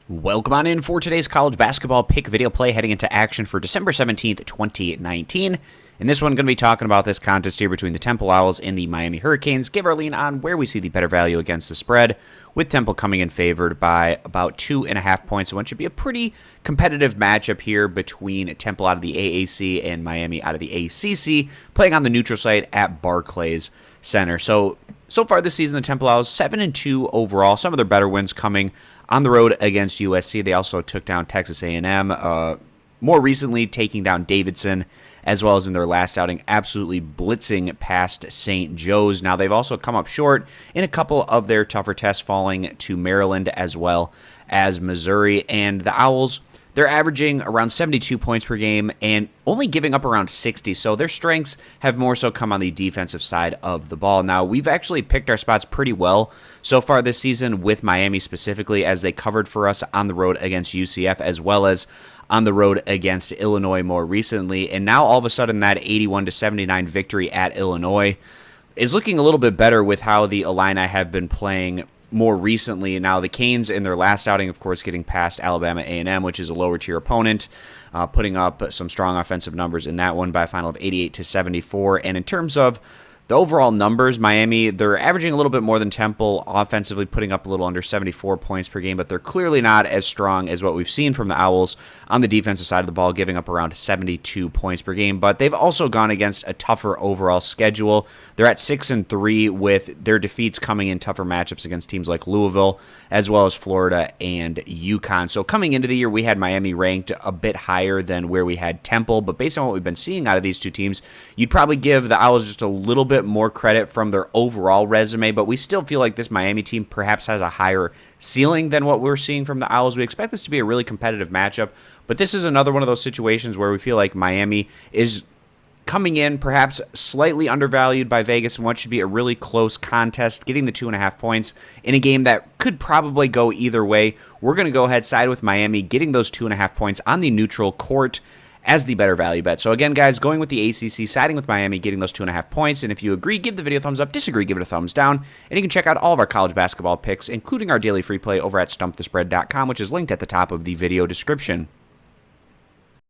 Welcome on in for today's college basketball pick video play heading into action for December 17th, 2019. In this one, I'm going to be talking about this contest here between the Temple Owls and the Miami Hurricanes. Give our lean on where we see the better value against the spread, with Temple coming in favored by about 2.5 points. So it should be a pretty competitive matchup here between Temple out of the AAC and Miami out of the ACC, playing on the neutral site at Barclays Center. So far this season, the Temple Owls 7-2 overall. Some of their better wins coming on the road against USC. They also took down Texas A&M. More recently, taking down Davidson, as well as in their last outing, absolutely blitzing past St. Joe's. Now, they've also come up short in a couple of their tougher tests, falling to Maryland as well as Missouri. And the Owls, they're averaging around 72 points per game and only giving up around 60. So their strengths have more so come on the defensive side of the ball. Now, we've actually picked our spots pretty well so far this season with Miami specifically, as they covered for us on the road against UCF as well as on the road against Illinois more recently. And now all of a sudden that 81-79 victory at Illinois is looking a little bit better with how the Illini have been playing more recently. Now, the Canes in their last outing, of course, getting past Alabama A&M, which is a lower tier opponent, putting up some strong offensive numbers in that one by a final of 88-74. And in terms of the overall numbers, Miami, they're averaging a little bit more than Temple offensively, putting up a little under 74 points per game, but they're clearly not as strong as what we've seen from the Owls on the defensive side of the ball, giving up around 72 points per game. But they've also gone against a tougher overall schedule. They're at 6-3 with their defeats coming in tougher matchups against teams like Louisville, as well as Florida and UConn. So coming into the year, we had Miami ranked a bit higher than where we had Temple, but based on what we've been seeing out of these two teams, you'd probably give the Owls just a little bit more credit from their overall resume, but we still feel like this Miami team perhaps has a higher ceiling than what we're seeing from the Owls. We expect this to be a really competitive matchup, but this is another one of those situations where we feel like Miami is coming in perhaps slightly undervalued by Vegas and what should be a really close contest, getting the 2.5 points in a game that could probably go either way. We're going to go ahead side with Miami, getting those 2.5 points on the neutral court as the better value bet. So again, guys, going with the ACC, siding with Miami, getting those 2.5 points. And if you agree, give the video a thumbs up. Disagree, give it a thumbs down. And you can check out all of our college basketball picks, including our daily free play over at stumpthespread.com, which is linked at the top of the video description.